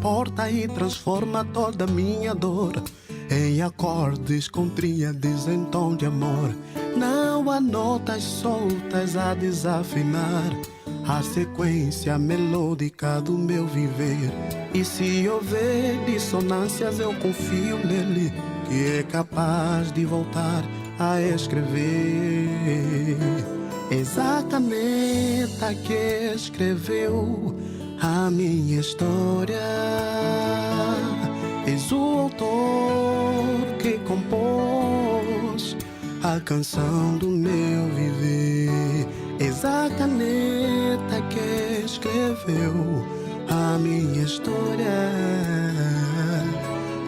transporta e transforma toda minha dor em acordes com tríades em tom de amor. Não há notas soltas a desafinar a sequência melódica do meu viver. E se houver dissonâncias, eu confio nele, que é capaz de voltar a escrever. Exatamente a que escreveu a minha história. És o autor que compôs a canção do meu viver. Exatamente a que escreveu a minha história.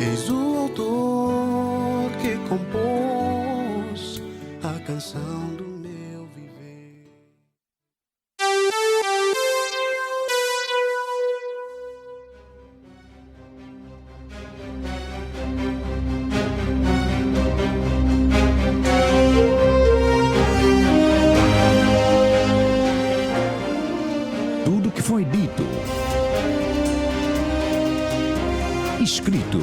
És o autor que compôs a canção do meu viver. Tudo que foi dito, escrito,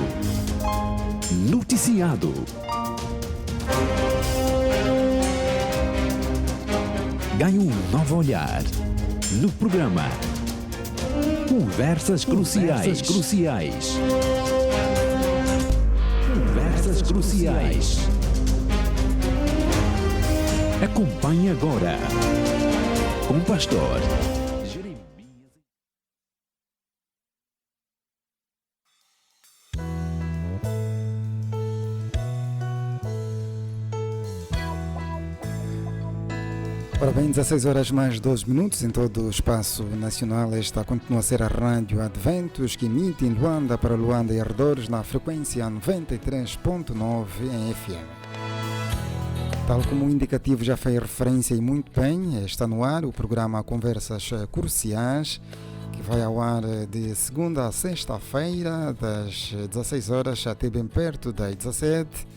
noticiado, ganha um novo olhar no programa Conversas Cruciais. Conversas Cruciais. Acompanhe agora com o pastor Jeremias. Ora bem, 16 horas mais 12 minutos em todo o espaço nacional. Esta continua a ser a Rádio Adventos, que emite em Luanda para Luanda e arredores na frequência 93.9 em FM. Tal como o indicativo já fez referência e muito bem, está no ar o programa Conversas Cruciais, que vai ao ar de segunda a sexta-feira, das 16 horas até bem perto das 17.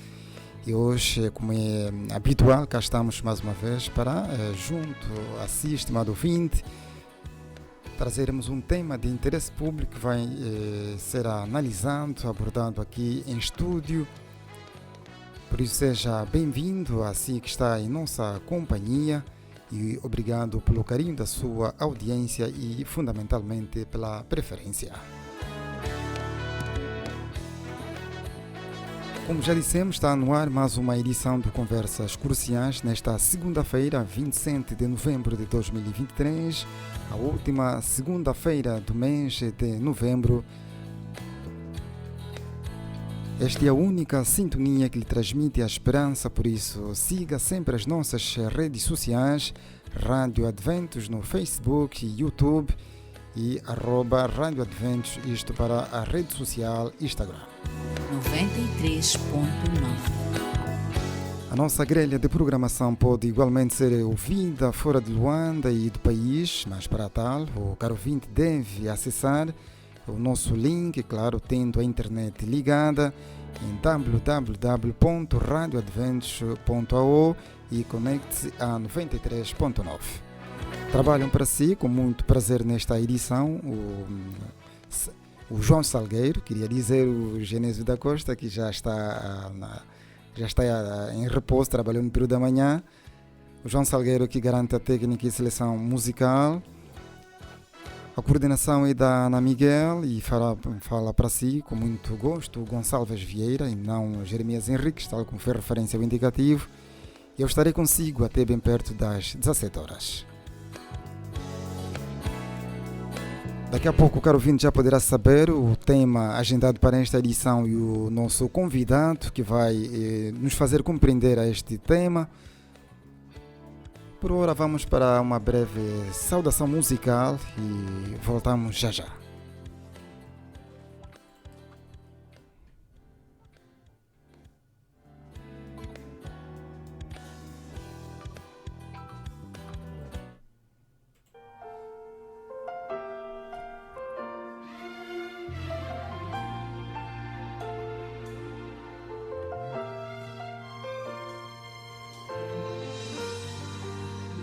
E hoje, como é habitual, cá estamos mais uma vez para, junto a si, estimado ouvinte, trazermos um tema de interesse público que vai ser analisado, abordado aqui em estúdio. Por isso, seja bem-vindo a si que está em nossa companhia e obrigado pelo carinho da sua audiência e, fundamentalmente, pela preferência. Como já dissemos, está no ar mais uma edição do Conversas Cruciais nesta segunda-feira, 27 de novembro de 2023, a última segunda-feira do mês de novembro. Esta é a única sintonia que lhe transmite a esperança, por isso siga sempre as nossas redes sociais, Rádio Adventos no Facebook e YouTube e @Rádio Adventos, isto para a rede social Instagram. 93.9. A nossa grelha de programação pode igualmente ser ouvida fora de Luanda e do país, mas para tal, o caro ouvinte deve acessar o nosso link, claro, tendo a internet ligada em www.radioadventos.ao e conecte-se a 93.9. Trabalham para si com muito prazer nesta edição o João Salgueiro, queria dizer o Genésio da Costa, que já está em repouso, trabalhou no período da manhã. O João Salgueiro, que garante a técnica e seleção musical. A coordenação é da Ana Miguel e fala para si com muito gosto o Gonçalves Vieira e não Jeremias Henriques, tal como foi referência ao indicativo. Eu estarei consigo até bem perto das 17 horas. Daqui a pouco o caro ouvinte já poderá saber o tema agendado para esta edição e o nosso convidado que vai nos fazer compreender a este tema. Por ora vamos para uma breve saudação musical e voltamos já já.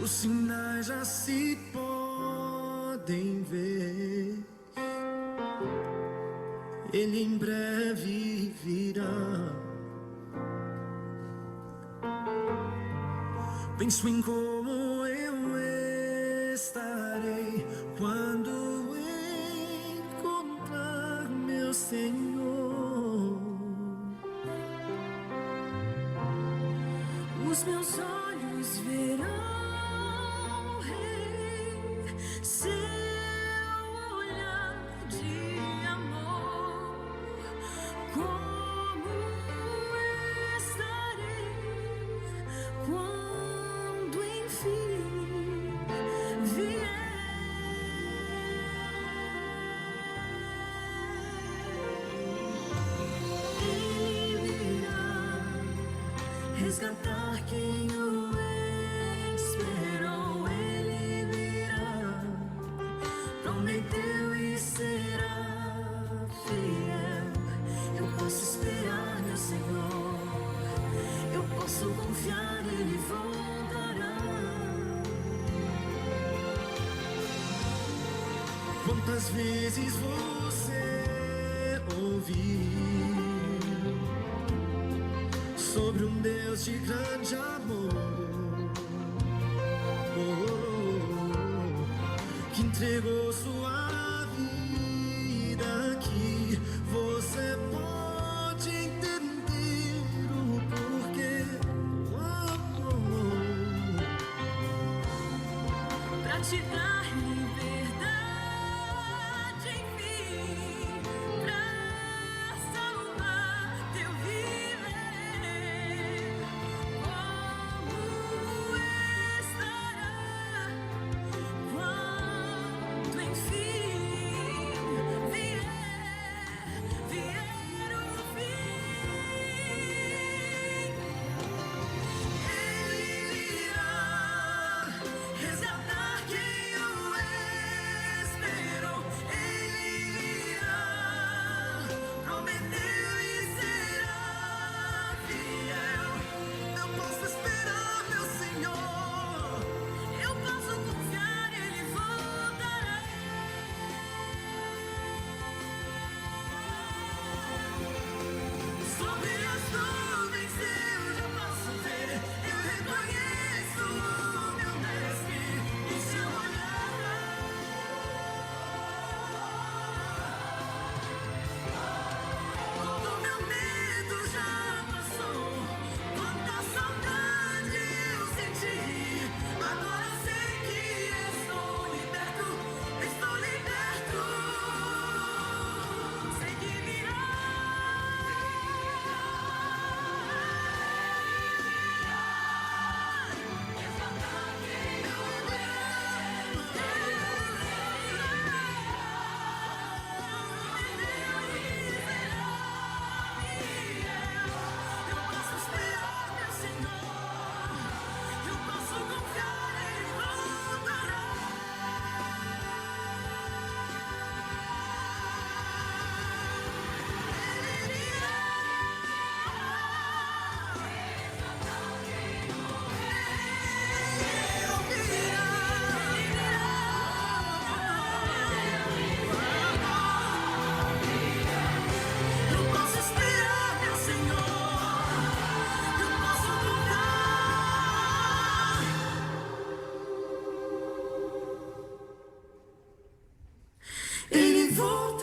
Os sinais já se podem ver, Ele em breve virá. Penso em como eu estarei quando encontrar meu Senhor. Os meus olhos verão o Rei, seu olhar de amor. Como estarei quando enfim vier? Ele virá resgatar quem o esperou. Ele virá, prometeu e será fiel. Eu posso esperar meu Senhor, eu posso confiar, Ele voltará. Quantas vezes você ouviu sobre um Deus de grande amor, que entregou sua vida, que você pode entender o porquê. Pra te dar liberdade, enfim, pra salvar teu viver. Como estará quando enfim vier o fim? Ele virá resgatar quem o esperou. Ele virá, prometeu e será fiel. Eu posso esperar meu Senhor, eu posso confiar, Ele voltará. Sobre as nuvens eu já posso ver, eu reconheço o meu mestre e seu olhar. Todo meu medo já passou, quanta saudade eu senti. Agora sei que estou liberto, estou liberto. Sei que virá. Eu posso esperar meu Senhor, eu posso confiar, Ele voltará. Ele virá. Eu posso esperar meu Senhor, eu posso confiar. Ele voltará.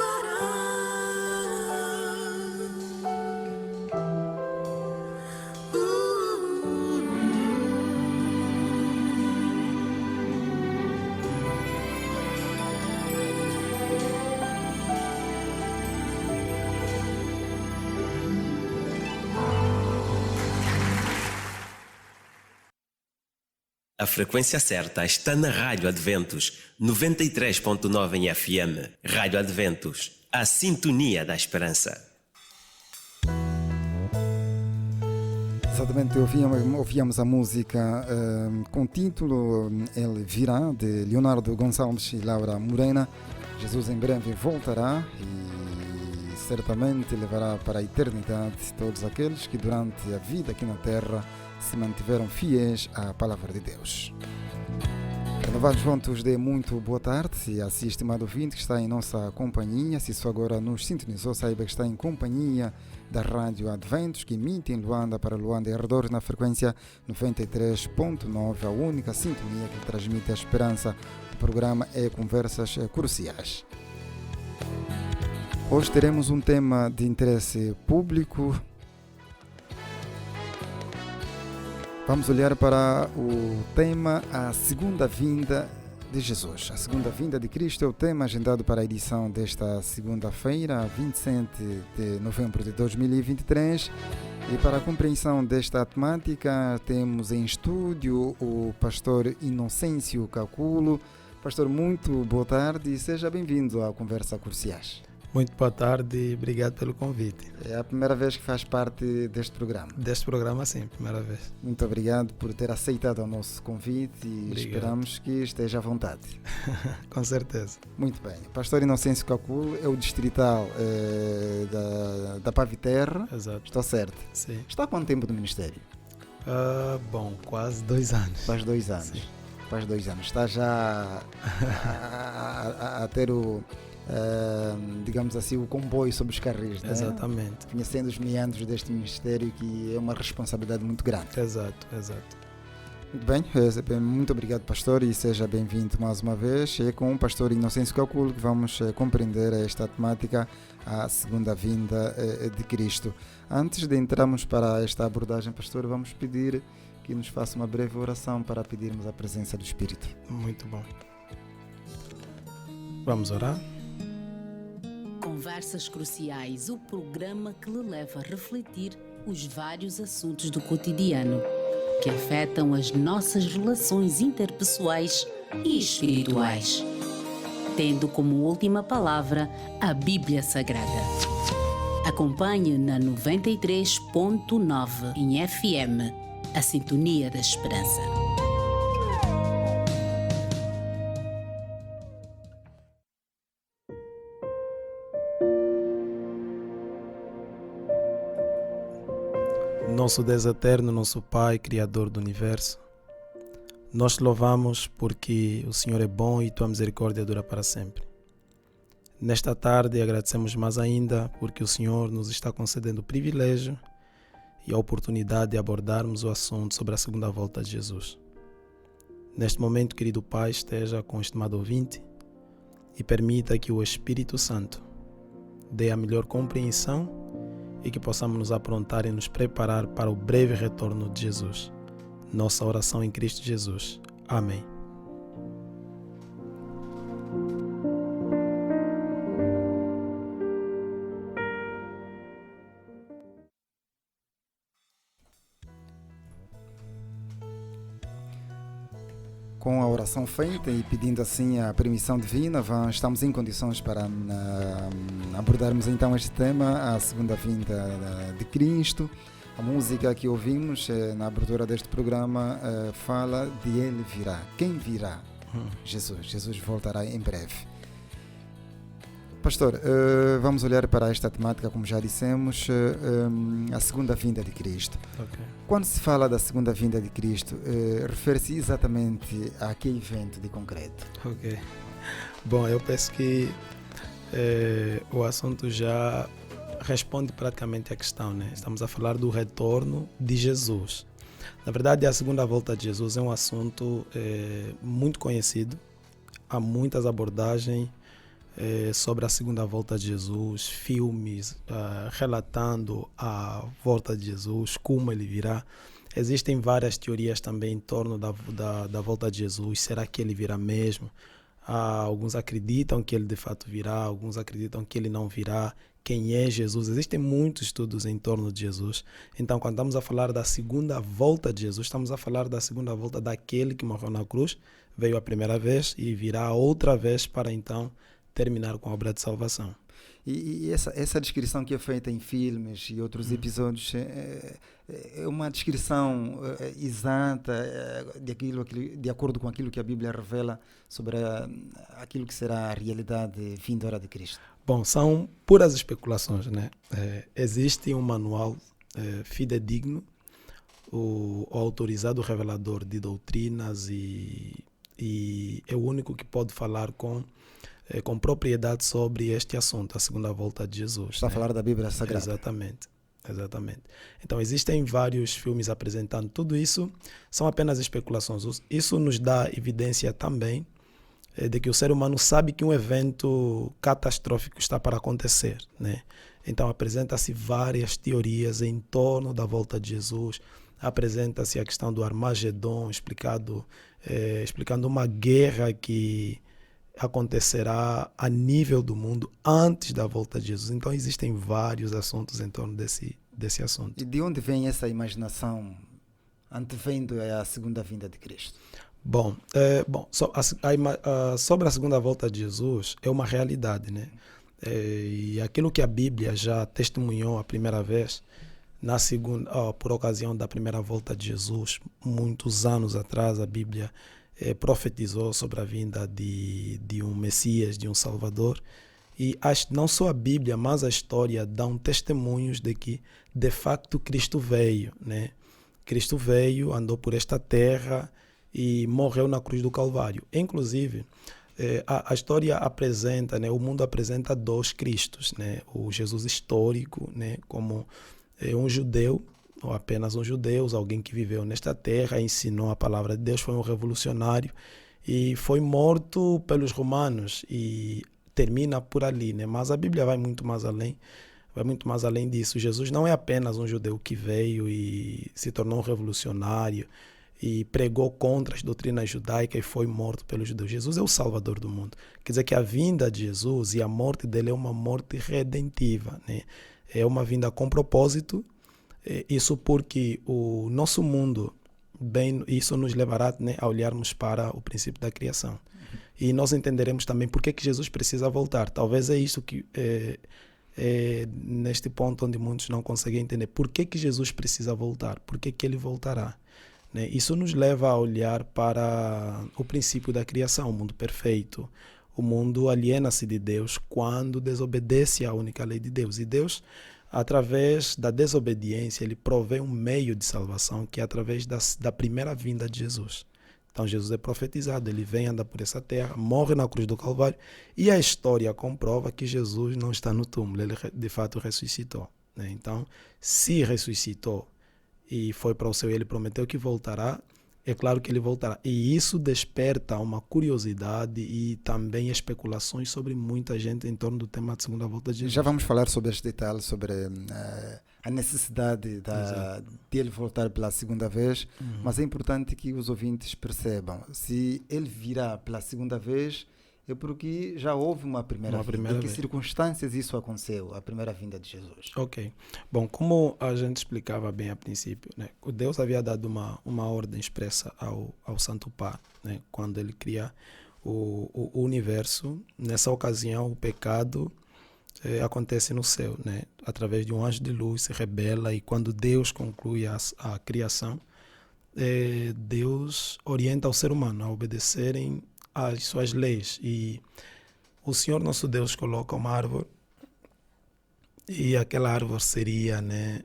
A frequência certa está na Rádio Adventos, 93.9 em FM. Rádio Adventos, a sintonia da esperança. Exatamente, ouvíamos a música com o título Ele Virá, de Leonardo Gonçalves e Laura Morena. Jesus em breve voltará e certamente levará para a eternidade todos aqueles que durante a vida aqui na Terra se mantiveram fiéis à palavra de Deus. Vamos juntos de muito boa tarde e a si, estimado ouvinte que está em nossa companhia. Se isso agora nos sintonizou, saiba que está em companhia da Rádio Adventos, que emite em Luanda para Luanda e arredores na frequência 93.9, a única sintonia que transmite a esperança. O programa é Conversas Cruciais. Hoje teremos um tema de interesse público. Vamos olhar para o tema A Segunda Vinda de Jesus. A Segunda Vinda de Cristo é o tema agendado para a edição desta segunda-feira, 27 de novembro de 2023. E para a compreensão desta temática, temos em estúdio o pastor Inocêncio Caculo. Pastor, muito boa tarde e seja bem-vindo à Conversa Cruciais. Muito boa tarde e obrigado pelo convite. É a primeira vez que faz parte deste programa. Deste programa, sim, primeira vez. Muito obrigado por ter aceitado o nosso convite e esperamos que esteja à vontade. Com certeza. Muito bem. Pastor Inocêncio Caculo é o distrital da Paviterra. Exato. Estou certo? Sim. Está há quanto tempo no ministério? Bom, quase 2 anos. Faz 2 anos. Sim. Faz 2 anos. Está já a ter o... digamos assim, o comboio sobre os carris, né? Exatamente. Conhecendo os meandros deste ministério, que é uma responsabilidade muito grande. Exato. Muito bem, muito obrigado, pastor, e seja bem-vindo mais uma vez. É com o pastor Inocêncio Caculo que vamos compreender esta temática, a segunda vinda de Cristo. Antes de entrarmos para esta abordagem, pastor, vamos pedir que nos faça uma breve oração para pedirmos a presença do Espírito. Muito bom. Vamos orar? Conversas Cruciais, o programa que lhe leva a refletir os vários assuntos do cotidiano que afetam as nossas relações interpessoais e espirituais, tendo como última palavra a Bíblia Sagrada. Acompanhe na 93.9 em FM, a Sintonia da Esperança. Nosso Deus eterno, nosso Pai, Criador do Universo, nós te louvamos porque o Senhor é bom e tua misericórdia dura para sempre. Nesta tarde agradecemos mais ainda porque o Senhor nos está concedendo o privilégio e a oportunidade de abordarmos o assunto sobre a segunda volta de Jesus. Neste momento, querido Pai, esteja com o estimado ouvinte e permita que o Espírito Santo dê a melhor compreensão e que possamos nos aprontar e nos preparar para o breve retorno de Jesus. Nossa oração em Cristo Jesus. Amém. Com a oração feita e pedindo assim a permissão divina, estamos em condições para abordarmos então este tema, a segunda vinda de Cristo. A música que ouvimos na abertura deste programa fala de Ele virá. Quem virá? Jesus voltará em breve. Pastor, vamos olhar para esta temática, como já dissemos, a segunda vinda de Cristo. Okay. Quando se fala da segunda vinda de Cristo, refere-se exatamente a que evento de concreto? Ok. Bom, eu penso que o assunto já responde praticamente à questão, né? Estamos a falar do retorno de Jesus. Na verdade, a segunda volta de Jesus é um assunto muito conhecido. Há muitas abordagens sobre a segunda volta de Jesus, filmes relatando a volta de Jesus, como ele virá. Existem várias teorias também em torno da volta de Jesus. Será que ele virá mesmo? Alguns acreditam que ele de fato virá, alguns acreditam que ele não virá. Quem é Jesus? Existem muitos estudos em torno de Jesus. Então, quando estamos a falar da segunda volta de Jesus, estamos a falar da segunda volta daquele que morreu na cruz, veio a primeira vez e virá outra vez para então terminar com a obra de salvação. E essa descrição que é feita em filmes e outros episódios é uma descrição exata de acordo com aquilo que a Bíblia revela sobre aquilo que será a realidade vindoura de Cristo? Bom, são puras especulações, né? Existe um manual fidedigno, o autorizado revelador de doutrinas e e é o único que pode falar com propriedade sobre este assunto, a segunda volta de Jesus. Está a falar da Bíblia Sagrada. Exatamente. Exatamente. Então, existem vários filmes apresentando tudo isso, são apenas especulações. Isso nos dá evidência também de que o ser humano sabe que um evento catastrófico está para acontecer, né? Então, apresenta-se várias teorias em torno da volta de Jesus, apresenta-se a questão do Armagedon, explicando uma guerra que acontecerá a nível do mundo antes da volta de Jesus. Então existem vários assuntos em torno desse assunto. E de onde vem essa imaginação antevendo a segunda vinda de Cristo? Sobre a segunda volta de Jesus é uma realidade, né? E aquilo que a Bíblia já testemunhou a primeira vez, por ocasião da primeira volta de Jesus, muitos anos atrás, a Bíblia profetizou sobre a vinda de um Messias, de um Salvador. E não só a Bíblia, mas a história dão testemunhos de que, de facto, Cristo veio, né? Cristo veio, andou por esta terra e morreu na cruz do Calvário. Inclusive, a história apresenta, né, o mundo apresenta dois Cristos, né? O Jesus histórico, né, como um judeu, ou apenas um judeu, alguém que viveu nesta terra, ensinou a palavra de Deus, foi um revolucionário e foi morto pelos romanos e termina por ali, né? Mas a Bíblia vai muito mais além disso. Jesus não é apenas um judeu que veio e se tornou um revolucionário e pregou contra as doutrinas judaicas e foi morto pelos judeus. Jesus é o Salvador do mundo. Quer dizer que a vinda de Jesus e a morte dele é uma morte redentiva, né? É uma vinda com propósito. Isso porque o nosso mundo, isso nos levará, né, a olharmos para o princípio da criação. E nós entenderemos também por que Jesus precisa voltar. Talvez é isso que neste ponto onde muitos não conseguem entender. Por que Jesus precisa voltar? Por que ele voltará? Né? Isso nos leva a olhar para o princípio da criação, o mundo perfeito. O mundo aliena-se de Deus quando desobedece à única lei de Deus. E Deus, através da desobediência, ele provê um meio de salvação que é através da primeira vinda de Jesus. Então Jesus é profetizado, ele vem andar por essa terra, morre na cruz do Calvário e a história comprova que Jesus não está no túmulo, ele de fato ressuscitou, né? Então, se ressuscitou e foi para o céu e ele prometeu que voltará, é claro que ele voltará. E isso desperta uma curiosidade e também especulações sobre muita gente em torno do tema da segunda volta de Jesus. Já vamos falar sobre este detalhe, sobre a necessidade de ele voltar pela segunda vez, mas é importante que os ouvintes percebam, se ele virá pela segunda vez, é porque já houve uma primeira vinda. Em que circunstâncias isso aconteceu, a primeira vinda de Jesus? Ok. Bom, como a gente explicava bem a princípio, né, Deus havia dado uma ordem expressa ao Santo Pai, né, quando ele cria o universo. Nessa ocasião, o pecado acontece no céu, né, através de um anjo de luz, se rebela, e quando Deus conclui a criação, Deus orienta o ser humano a obedecerem as suas leis, e o Senhor nosso Deus coloca uma árvore, e aquela árvore seria, né,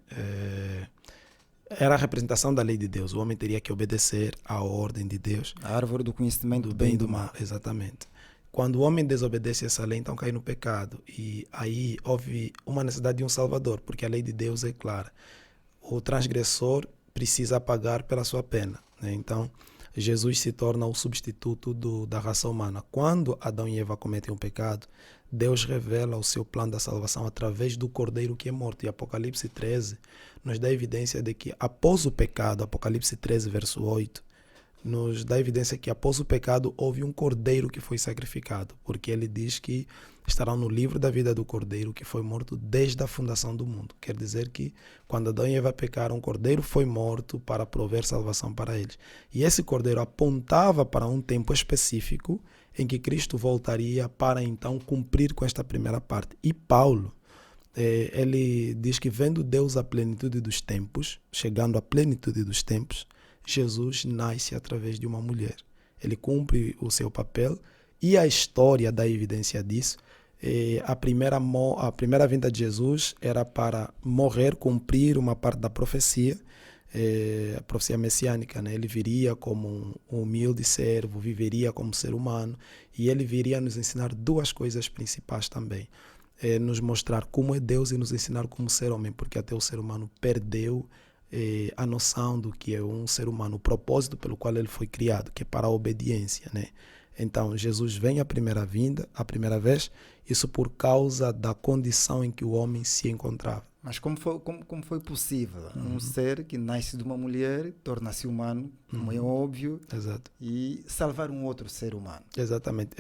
era a representação da lei de Deus. O homem teria que obedecer à ordem de Deus. A árvore do conhecimento do bem e do mal. Exatamente. Quando o homem desobedece essa lei, então cai no pecado, e aí houve uma necessidade de um Salvador, porque a lei de Deus é clara. O transgressor precisa pagar pela sua pena, né? Então Jesus se torna o substituto da raça humana. Quando Adão e Eva cometem um pecado, Deus revela o seu plano da salvação através do Cordeiro que é morto. E Apocalipse 13 nos dá evidência de que após o pecado, Apocalipse 13, verso 8, nos dá evidência que após o pecado houve um Cordeiro que foi sacrificado, porque ele diz que estará no livro da vida do Cordeiro que foi morto desde a fundação do mundo. Quer dizer que quando Adão e Eva pecaram, um Cordeiro foi morto para prover salvação para eles. E esse Cordeiro apontava para um tempo específico em que Cristo voltaria para então cumprir com esta primeira parte. E Paulo, ele diz que vendo Deus a plenitude dos tempos, chegando à plenitude dos tempos, Jesus nasce através de uma mulher. Ele cumpre o seu papel e a história dá evidência disso. A primeira vinda de Jesus era para morrer, cumprir uma parte da profecia, a profecia messiânica, né? Ele viria como um humilde servo, viveria como ser humano, e ele viria nos ensinar duas coisas principais também. Nos mostrar como é Deus e nos ensinar como ser homem, porque até o ser humano perdeu a noção do que é um ser humano, o propósito pelo qual ele foi criado, que é para a obediência, né? Então, Jesus vem a primeira vez, isso por causa da condição em que o homem se encontrava. Mas como foi possível um ser que nasce de uma mulher, torna-se humano, como é óbvio, Exato. e salvar um outro ser humano? Exatamente.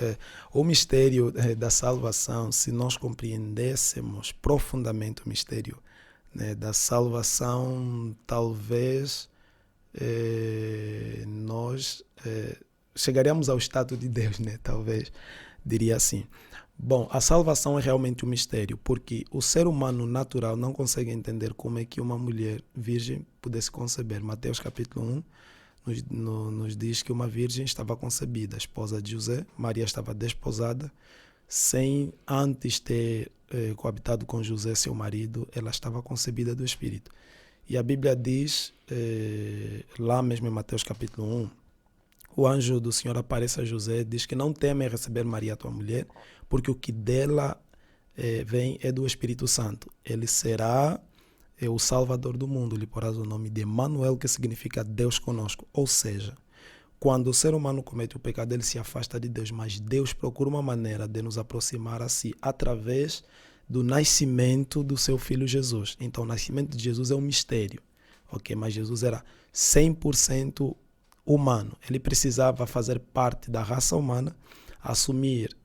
O mistério da salvação, se nós compreendêssemos profundamente o mistério, né, da salvação, talvez nós chegaríamos ao estado de Deus, né? Talvez, diria assim. Bom, a salvação é realmente um mistério, porque o ser humano natural não consegue entender como é que uma mulher virgem pudesse conceber. Mateus capítulo 1 nos diz que uma virgem estava concebida, a esposa de José. Maria estava desposada, sem antes ter coabitado com José, seu marido, ela estava concebida do Espírito. E a Bíblia diz, lá mesmo em Mateus capítulo 1, o anjo do Senhor aparece a José, diz que não teme receber Maria, tua mulher, porque o que dela vem é do Espírito Santo. Ele será o Salvador do mundo, lhe porás o nome de Emanuel, que significa Deus conosco. Ou seja, quando o ser humano comete o pecado, ele se afasta de Deus, mas Deus procura uma maneira de nos aproximar a si, através do nascimento do seu filho Jesus. Então, o nascimento de Jesus é um mistério, ok? Mas Jesus era 100% humano. Ele precisava fazer parte da raça humana, assumir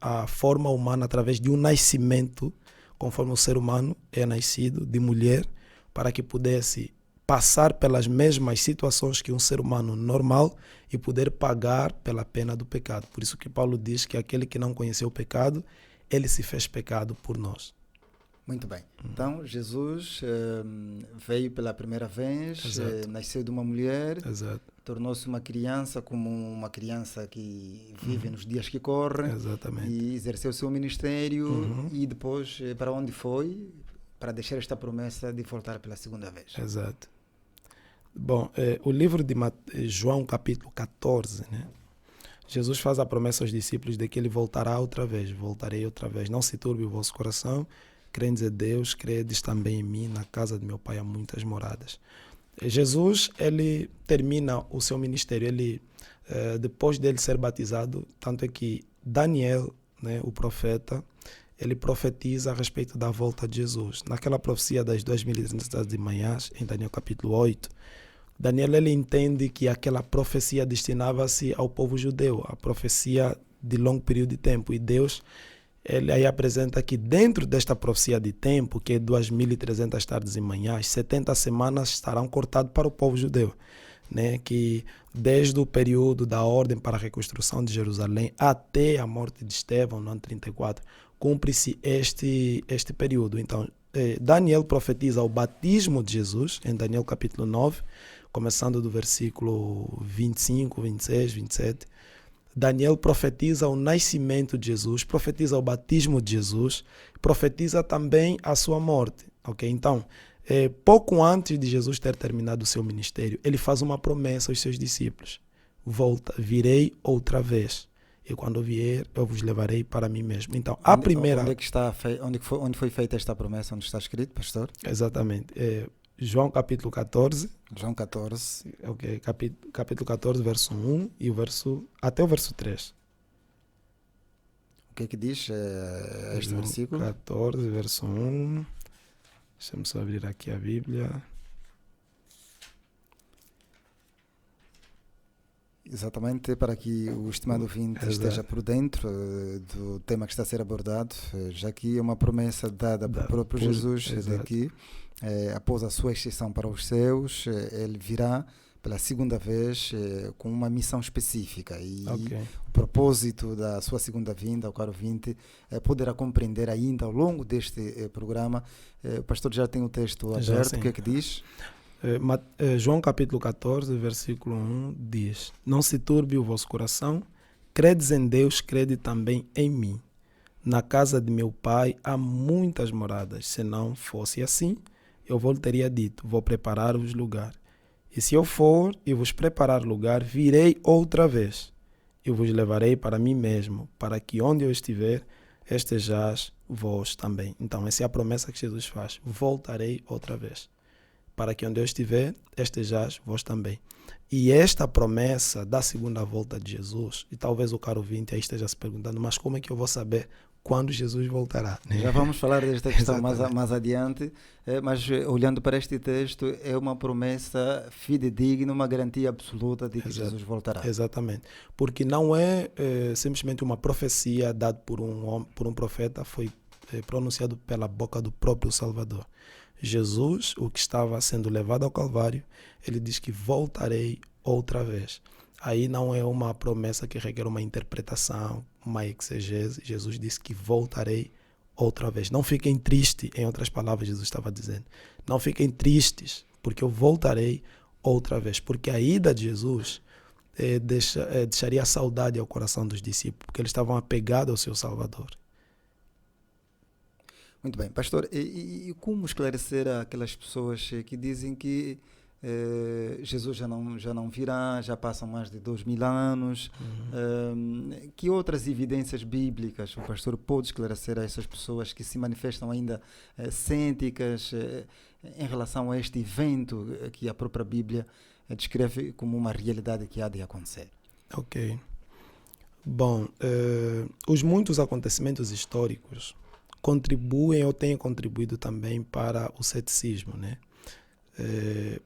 a forma humana através de um nascimento, conforme o ser humano é nascido, de mulher, para que pudesse passar pelas mesmas situações que um ser humano normal e poder pagar pela pena do pecado. Por isso que Paulo diz que aquele que não conheceu o pecado, ele se fez pecado por nós. Muito bem. Então, Jesus veio pela primeira vez, nasceu de uma mulher, Exato. tornou-se uma criança, como uma criança que vive nos dias que correm, Exatamente. e exerceu o seu ministério, e depois para onde foi? Para deixar esta promessa de voltar pela segunda vez. Exato. Bom, o livro de João capítulo 14, né? Jesus faz a promessa aos discípulos de que ele voltará outra vez. Voltarei outra vez. Não se turbe o vosso coração. Credes em Deus, credes também em mim. Na casa de meu pai há muitas moradas. Jesus, ele termina o seu ministério. Ele, depois dele ser batizado, tanto é que Daniel, né, o profeta, ele profetiza a respeito da volta de Jesus. Naquela profecia das 2300 de manhãs, em Daniel capítulo 8, Daniel ele entende que aquela profecia destinava-se ao povo judeu, a profecia de longo período de tempo. E Deus, ele aí apresenta que dentro desta profecia de tempo, que é 2300 tardes e manhãs, 70 semanas estarão cortadas para o povo judeu, né? Que desde o período da ordem para a reconstrução de Jerusalém até a morte de Estevão, no ano 34, cumpre-se este período. Então, Daniel profetiza o batismo de Jesus, em Daniel capítulo 9, começando do versículo 25, 26, 27. Daniel profetiza o nascimento de Jesus, profetiza o batismo de Jesus, profetiza também a sua morte. Okay? Então, pouco antes de Jesus ter terminado o seu ministério, ele faz uma promessa aos seus discípulos. Virei outra vez. E quando vier, eu vos levarei para mim mesmo. Então, a primeira... Onde foi feita esta promessa? Onde está escrito, pastor? Exatamente. João capítulo 14. João 14. Ok, capítulo 14, verso 1 e até o verso 3. O que é que diz este João versículo? 14, verso 1. Deixa-me só abrir aqui a Bíblia. Exatamente, para que o estimado ouvinte esteja por dentro do tema que está a ser abordado, já que é uma promessa dada pelo próprio Jesus, de que após a sua exceção para os céus, ele virá pela segunda vez com uma missão específica. E o propósito da sua segunda vinda, o caro ouvinte, poderá compreender ainda ao longo deste programa. O pastor já tem o texto aberto, o que é que diz? João capítulo 14, versículo 1 diz: Não se turbe o vosso coração, credes em Deus, crede também em mim. Na casa de meu pai há muitas moradas, se não fosse assim, eu vou teria dito, vou preparar-vos lugar. E se eu for e vos preparar lugar, virei outra vez e vos levarei para mim mesmo, para que onde eu estiver, estejais vós também. Então, essa é a promessa que Jesus faz. Voltarei outra vez, para que onde eu estiver, estejais vós também. E esta promessa da segunda volta de Jesus, e talvez o caro ouvinte aí esteja se perguntando, mas como é que eu vou saber quando Jesus voltará? Já vamos falar desta questão Exatamente. mais adiante, mas olhando para este texto, é uma promessa fidedigna, uma garantia absoluta de que Exato. Jesus voltará. Exatamente. Porque não é simplesmente uma profecia dada por um profeta, foi pronunciado pela boca do próprio Salvador. Jesus, o que estava sendo levado ao Calvário, ele diz que voltarei outra vez. Aí não é uma promessa que requer uma interpretação, uma exegese. Jesus disse que voltarei outra vez. Não fiquem tristes, em outras palavras, Jesus estava dizendo. Não fiquem tristes, porque eu voltarei outra vez. Porque a ida de Jesus deixaria saudade ao coração dos discípulos, porque eles estavam apegados ao seu Salvador. Muito bem, pastor, e como esclarecer aquelas pessoas que dizem que Jesus já não virá, já passam mais de 2000 anos, que outras evidências bíblicas o pastor pode esclarecer a essas pessoas que se manifestam ainda céticas em relação a este evento que a própria Bíblia descreve como uma realidade que há de acontecer? Ok. Bom, os muitos acontecimentos históricos contribuem ou têm contribuído também para o ceticismo, né?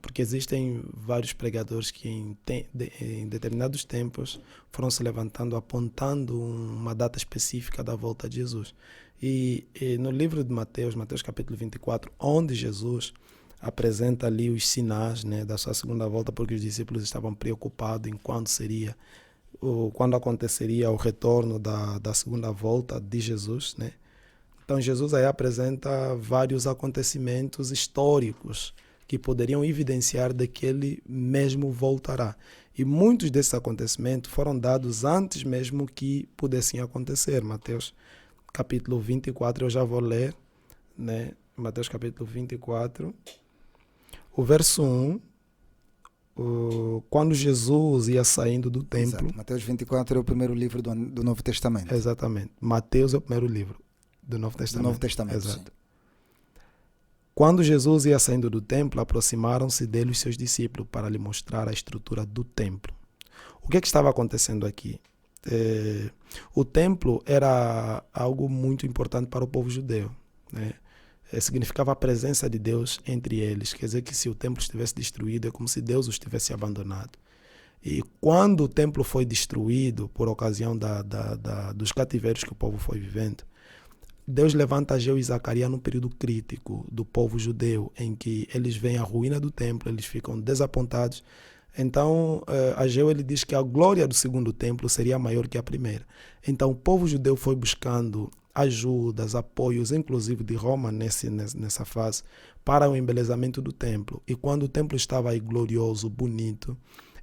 Porque existem vários pregadores que em determinados tempos foram se levantando apontando uma data específica da volta de Jesus. E no livro de Mateus capítulo 24, onde Jesus apresenta ali os sinais, né, da sua segunda volta, porque os discípulos estavam preocupados em quando aconteceria o retorno da segunda volta de Jesus, né? Então Jesus aí apresenta vários acontecimentos históricos que poderiam evidenciar de que ele mesmo voltará. E muitos desses acontecimentos foram dados antes mesmo que pudessem acontecer. Mateus capítulo 24, eu já vou ler, né? Mateus capítulo 24, o verso 1, quando Jesus ia saindo do templo. Exato. Mateus 24 é o primeiro livro do Novo Testamento. Exatamente. Mateus é o primeiro livro do Novo Testamento. Do Novo Testamento, exato. sim. Quando Jesus ia saindo do templo, aproximaram-se dele os seus discípulos para lhe mostrar a estrutura do templo. O que estava acontecendo aqui? O templo era algo muito importante para o povo judeu, né? Significava a presença de Deus entre eles. Quer dizer que se o templo estivesse destruído, é como se Deus os tivesse abandonado. E quando o templo foi destruído, por ocasião dos cativeiros que o povo foi vivendo, Deus levanta Ageu e Zacarias num período crítico do povo judeu, em que eles veem a ruína do templo, eles ficam desapontados. Então, Ageu ele diz que a glória do segundo templo seria maior que a primeira. Então, o povo judeu foi buscando ajudas, apoios, inclusive de Roma nessa fase, para o embelezamento do templo. E quando o templo estava aí glorioso, bonito,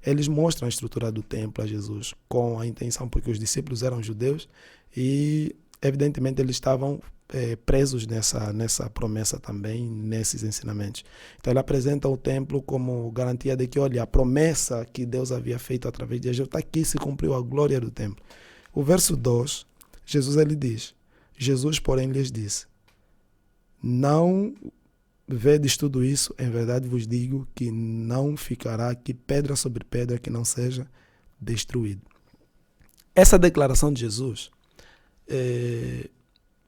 eles mostram a estrutura do templo a Jesus, com a intenção, porque os discípulos eram judeus e evidentemente eles estavam presos nessa promessa também, nesses ensinamentos. Então ele apresenta o templo como garantia de que, olha, a promessa que Deus havia feito através de Jesus está aqui, se cumpriu a glória do templo. O verso 2, ele diz, Jesus, porém, lhes disse, não vedes tudo isso, em verdade vos digo que não ficará aqui pedra sobre pedra que não seja destruído. Essa declaração de Jesus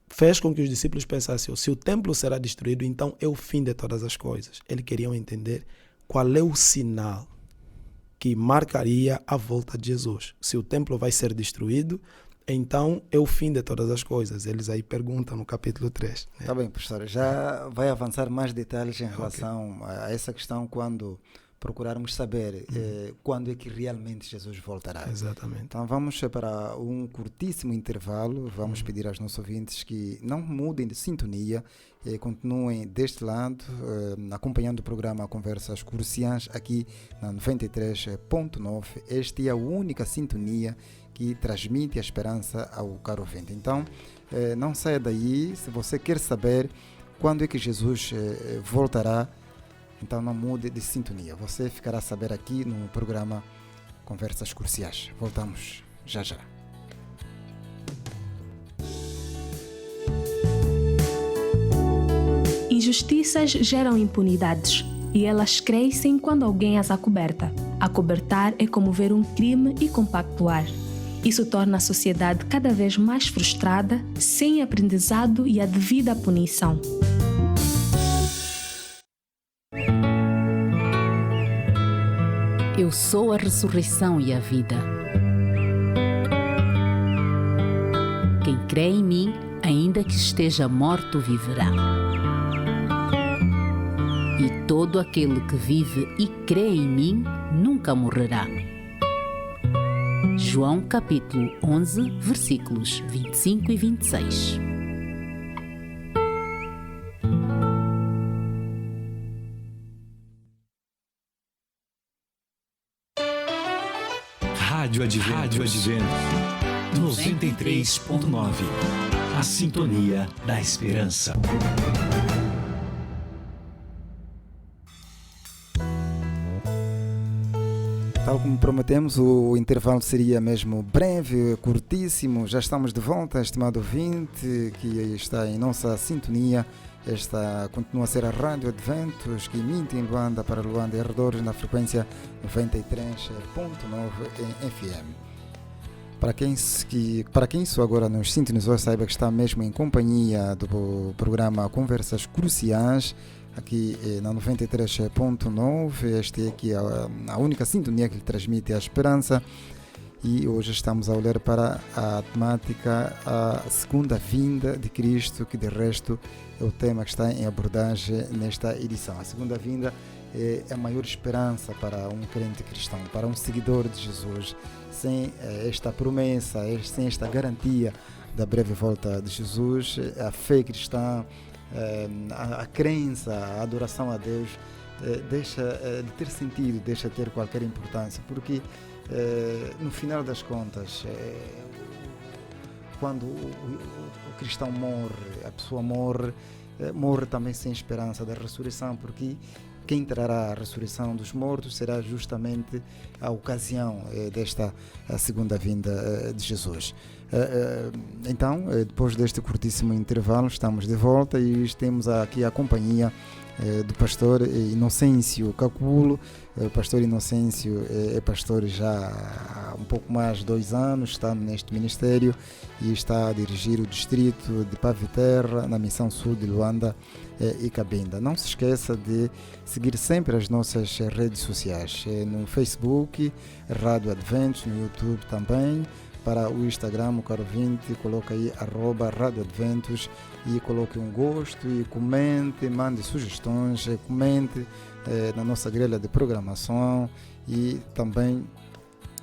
fez com que os discípulos pensassem, se o templo será destruído, então é o fim de todas as coisas. Eles queriam entender qual é o sinal que marcaria a volta de Jesus. Se o templo vai ser destruído, então é o fim de todas as coisas. Eles aí perguntam no capítulo 3. Né? Tá bem, professor. Já vai avançar mais detalhes em relação a essa questão quando procurarmos saber quando é que realmente Jesus voltará. Exatamente. Então vamos para um curtíssimo intervalo. Vamos pedir aos nossos ouvintes que não mudem de sintonia e continuem deste lado, acompanhando o programa Conversas Cruciais aqui na 93.9. Esta é a única sintonia que transmite a esperança ao caro ouvinte. Então, não saia daí. Se você quer saber quando é que Jesus voltará. Então não mude de sintonia. Você ficará a saber aqui no programa Conversas Cruciais. Voltamos já já. Injustiças geram impunidades e elas crescem quando alguém as acoberta. Acobertar é como ver um crime e compactuar. Isso torna a sociedade cada vez mais frustrada, sem aprendizado e a devida punição. Eu sou a ressurreição e a vida. Quem crê em mim, ainda que esteja morto, viverá. E todo aquele que vive e crê em mim, nunca morrerá. João capítulo 11, versículos 25 e 26. Rádio Adventos 93.9. A sintonia da esperança. Tal como prometemos, o intervalo seria mesmo breve, curtíssimo. Já estamos de volta, estimado ouvinte, que está em nossa sintonia. Esta continua a ser a Rádio Adventos, que emite em Luanda para Luanda e arredores na frequência 93.9 em FM. Para quem isso agora nos sintonizou, saiba que está mesmo em companhia do programa Conversas Cruciais, aqui na 93.9. Este é aqui a única sintonia que lhe transmite a esperança. E hoje estamos a olhar para a temática, a segunda vinda de Cristo, que de resto é o tema que está em abordagem nesta edição. A segunda vinda é a maior esperança para um crente cristão, para um seguidor de Jesus. Sem esta promessa, sem esta garantia da breve volta de Jesus, a fé cristã, a crença, a adoração a Deus deixa de ter sentido, deixa de ter qualquer importância, porque no final das contas, quando o cristão morre, a pessoa morre também sem esperança da ressurreição, porque quem trará a ressurreição dos mortos será justamente a ocasião desta segunda vinda de Jesus. Então, depois deste curtíssimo intervalo, estamos de volta e temos aqui a companhia do pastor Inocêncio Caculo. O pastor Inocêncio é pastor já há um pouco mais de 2 anos, está neste ministério e está a dirigir o distrito de Paviterra, na missão sul de Luanda e Cabinda. Não se esqueça de seguir sempre as nossas redes sociais, no Facebook, Rádio Adventos, no YouTube também. Para o Instagram, o caro ouvinte, coloca aí @Rádio Adventos e coloque um gosto e comente, mande sugestões, comente na nossa grelha de programação e também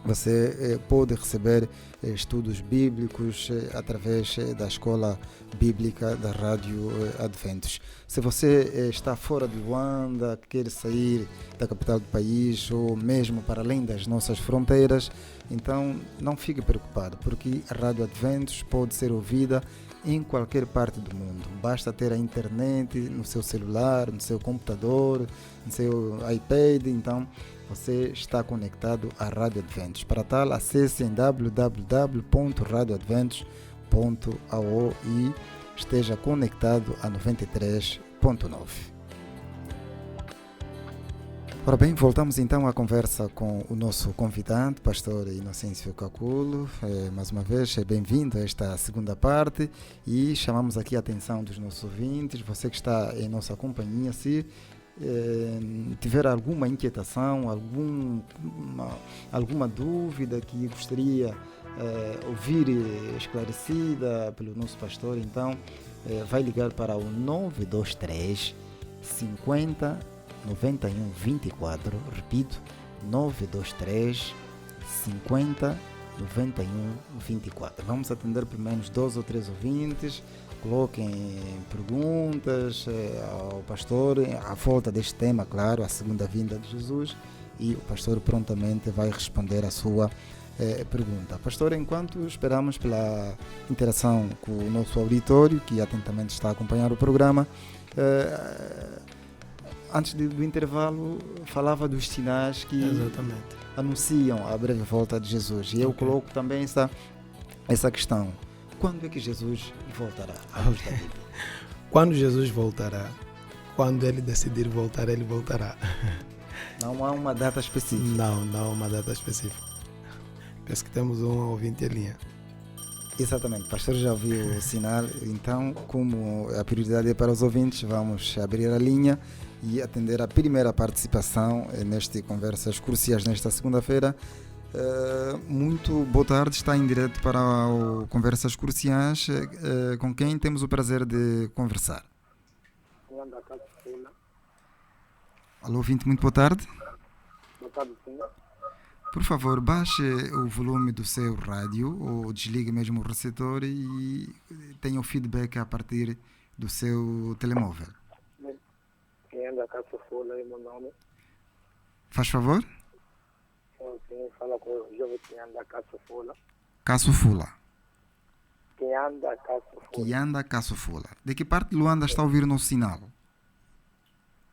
você pode receber estudos bíblicos através da Escola Bíblica da Rádio Adventos. Se você está fora de Luanda, quer sair da capital do país ou mesmo para além das nossas fronteiras, então não fique preocupado, porque a Rádio Adventos pode ser ouvida em qualquer parte do mundo. Basta ter a internet no seu celular, no seu computador, no seu iPad, então você está conectado à Rádio Adventos. Para tal, acesse em www.radioadventos.ao e esteja conectado a 93.9. Ora bem, voltamos então à conversa com o nosso convidado, pastor Inocêncio Caculo. Mais uma vez, bem-vindo a esta segunda parte e chamamos aqui a atenção dos nossos ouvintes, você que está em nossa companhia, se tiver alguma inquietação, alguma dúvida que gostaria ouvir esclarecida pelo nosso pastor, então vai ligar para o 923 50 91 24, repito, 923 50 91 24. Vamos atender pelo menos 2 ou 3 ouvintes. Coloquem perguntas ao pastor à volta deste tema, claro, a segunda vinda de Jesus, e o pastor prontamente vai responder a sua pergunta. Pastor, enquanto esperamos pela interação com o nosso auditório, que atentamente está a acompanhar o programa, antes do intervalo, falava dos sinais que Exatamente. anunciam a breve volta de Jesus. E eu coloco também essa questão. Quando é que Jesus voltará? À luz da Bíblia? Quando Jesus voltará, quando ele decidir voltar, ele voltará. Não há uma data específica. Não há uma data específica. Penso que temos um ouvinte em linha. Exatamente, o pastor já ouviu o sinal, então, como a prioridade é para os ouvintes, vamos abrir a linha e atender a primeira participação neste Conversas Cruciais nesta segunda-feira. Muito boa tarde, está em direto para o Conversas Cruciais, com quem temos o prazer de conversar. Alô, ouvinte, muito boa tarde. Boa tarde, senhor. Por favor, baixe o volume do seu rádio ou desligue mesmo o receptor e tenha o feedback a partir do seu telemóvel. Quem anda cá Folha é meu nome. Faz favor? Sim, fala com o jovem que anda cá Folha. Caço Fula. Quem anda cá Folha. Que anda Caço Fula. De que parte de Luanda está a ouvir o nosso sinal?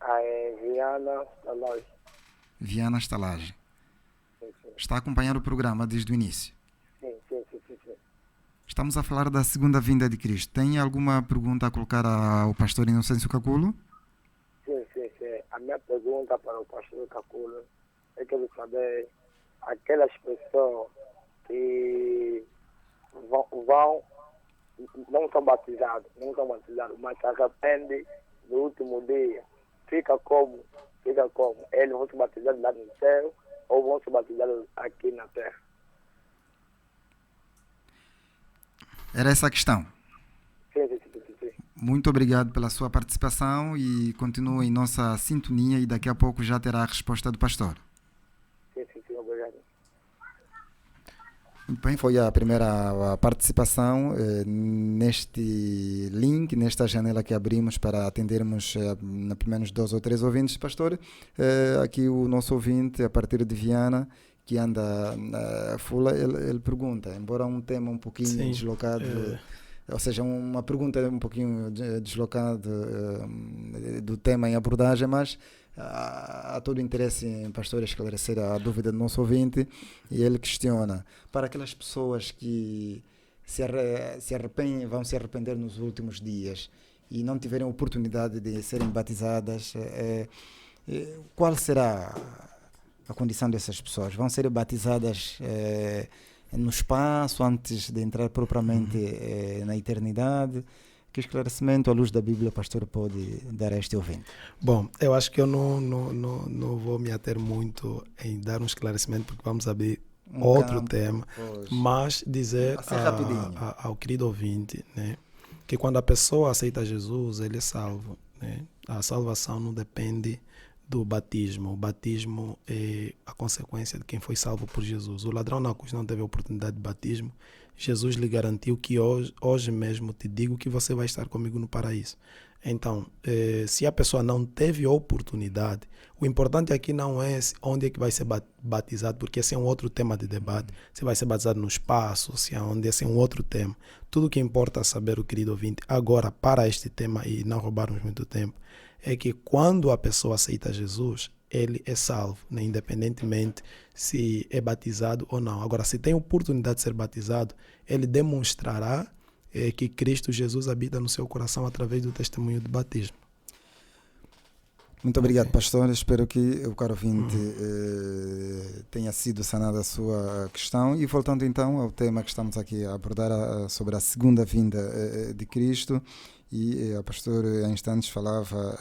É Viana, Talagem. Viana Estalagem. Sim, sim. Está a acompanhar o programa desde o início. Sim. Estamos a falar da segunda vinda de Cristo. Tem alguma pergunta a colocar ao pastor Inocêncio Caculo? Sim. A minha pergunta para o pastor Caculo é que ele saber aquelas pessoas que não são batizadas, mas se arrependem no último dia. Fica como? Eles vão se batizar lá no céu ou vão se batizar aqui na terra? Era essa a questão. Sim. Muito obrigado pela sua participação e continue em nossa sintonia e daqui a pouco já terá a resposta do pastor. Sim, obrigado. Muito bem, foi a primeira participação neste link, nesta janela que abrimos para atendermos pelo menos 2 ou 3 ouvintes. Pastor, aqui o nosso ouvinte, a partir de Viana, que anda na Fula, ele pergunta, embora um tema um pouquinho deslocado, ou seja, uma pergunta um pouquinho deslocada do tema em abordagem, mas há todo o interesse em pastor esclarecer a dúvida do nosso ouvinte, e ele questiona, para aquelas pessoas que vão se arrepender nos últimos dias e não tiverem oportunidade de serem batizadas, qual será a condição dessas pessoas? Vão ser batizadas no espaço antes de entrar propriamente na eternidade? Que esclarecimento à luz da Bíblia o pastor pode dar a este ouvinte? Bom, eu acho que eu não vou me ater muito em dar um esclarecimento, porque vamos abrir outro tema, mas dizer ao querido ouvinte, né, que quando a pessoa aceita Jesus, ele é salvo, né? A salvação não depende do batismo. O batismo é a consequência de quem foi salvo por Jesus. O ladrão na cruz não teve a oportunidade de batismo. Jesus lhe garantiu que hoje mesmo te digo que você vai estar comigo no paraíso. Então, se a pessoa não teve oportunidade, o importante aqui não é onde é que vai ser batizado, porque esse é um outro tema de debate. Se vai ser batizado no espaço, se é onde, esse é um outro tema. Tudo que importa saber, o querido ouvinte, agora para este tema e não roubarmos muito tempo, é que quando a pessoa aceita Jesus, ele é salvo, né? Independentemente se é batizado ou não. Agora, se tem oportunidade de ser batizado, ele demonstrará que Cristo Jesus habita no seu coração através do testemunho do batismo. Muito obrigado, pastor. Espero que o caro ouvinte tenha sido sanada a sua questão. E voltando então ao tema que estamos aqui a abordar sobre a segunda vinda de Cristo, e a pastor há instantes falava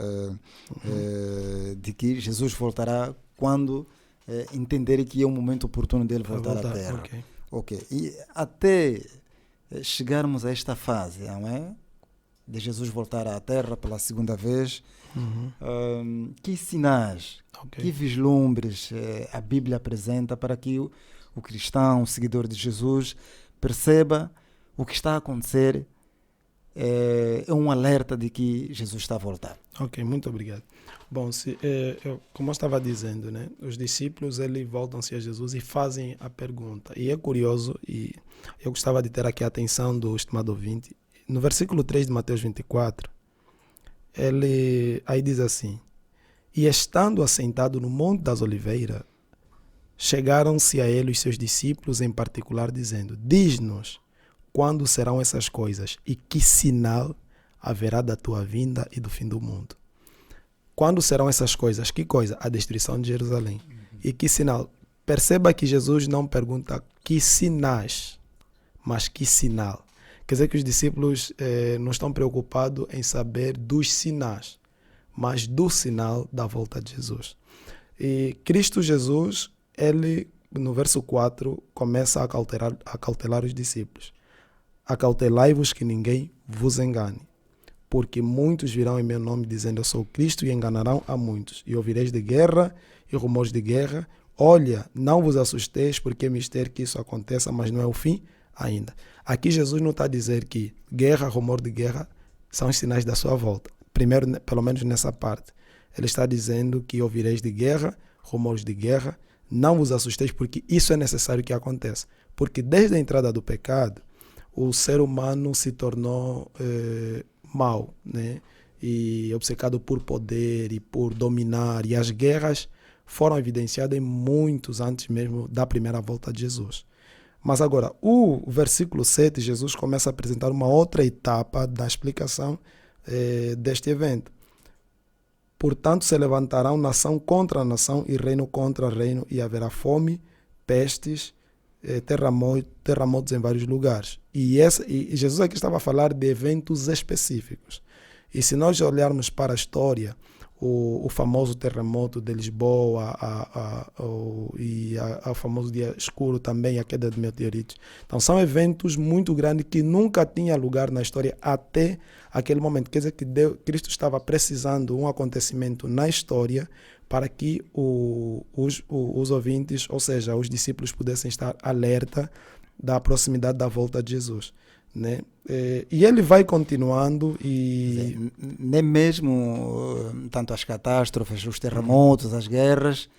de que Jesus voltará quando entender que é o momento oportuno dele voltar à Terra. Okay. E até chegarmos a esta fase, não é? De Jesus voltar à Terra pela segunda vez, que sinais, que vislumbres a Bíblia apresenta para que o cristão, o seguidor de Jesus, perceba o que está a acontecer é um alerta de que Jesus está a voltar. Ok, muito obrigado. Bom, como eu estava dizendo, né, os discípulos eles voltam-se a Jesus e fazem a pergunta. E é curioso, e eu gostava de ter aqui a atenção do estimado ouvinte. No versículo 3 de Mateus 24, ele aí diz assim: e estando assentado no Monte das Oliveiras, chegaram-se a ele os seus discípulos em particular, dizendo: diz-nos quando serão essas coisas e que sinal haverá da tua vinda e do fim do mundo. Quando serão essas coisas? Que coisa? A destruição de Jerusalém. E que sinal? Perceba que Jesus não pergunta que sinais, mas que sinal. Quer dizer que os discípulos não estão preocupados em saber dos sinais, mas do sinal da volta de Jesus. E Cristo Jesus, ele, no verso 4, começa a cautelar os discípulos. Acautelai-vos que ninguém vos engane, porque muitos virão em meu nome dizendo eu sou Cristo e enganarão a muitos. E ouvireis de guerra e rumores de guerra. Olha, não vos assusteis, porque é mistério que isso aconteça, mas não é o fim ainda. Aqui Jesus não está a dizer que guerra, rumor de guerra são os sinais da sua volta. Primeiro, pelo menos nessa parte. Ele está dizendo que ouvireis de guerra, rumores de guerra. Não vos assusteis, porque isso é necessário que aconteça. Porque desde a entrada do pecado, o ser humano se tornou mau, né? E obcecado por poder e por dominar. E as guerras foram evidenciadas em muitos antes mesmo da primeira volta de Jesus. Mas agora, o versículo 7, Jesus começa a apresentar uma outra etapa da explicação deste evento. Portanto, se levantarão nação contra nação e reino contra reino, e haverá fome, pestes, terremotos em vários lugares. E Jesus aqui estava a falar de eventos específicos. E se nós olharmos para a história, o famoso terremoto de Lisboa e o famoso dia escuro também, a queda de meteoritos. Então são eventos muito grandes que nunca tinham lugar na história até aquele momento. Quer dizer que Cristo estava precisando de um acontecimento na história para que os ouvintes, ou seja, os discípulos, pudessem estar alerta da proximidade da volta de Jesus, né? E ele vai continuando e... Nem mesmo tanto as catástrofes, os terremotos, as guerras,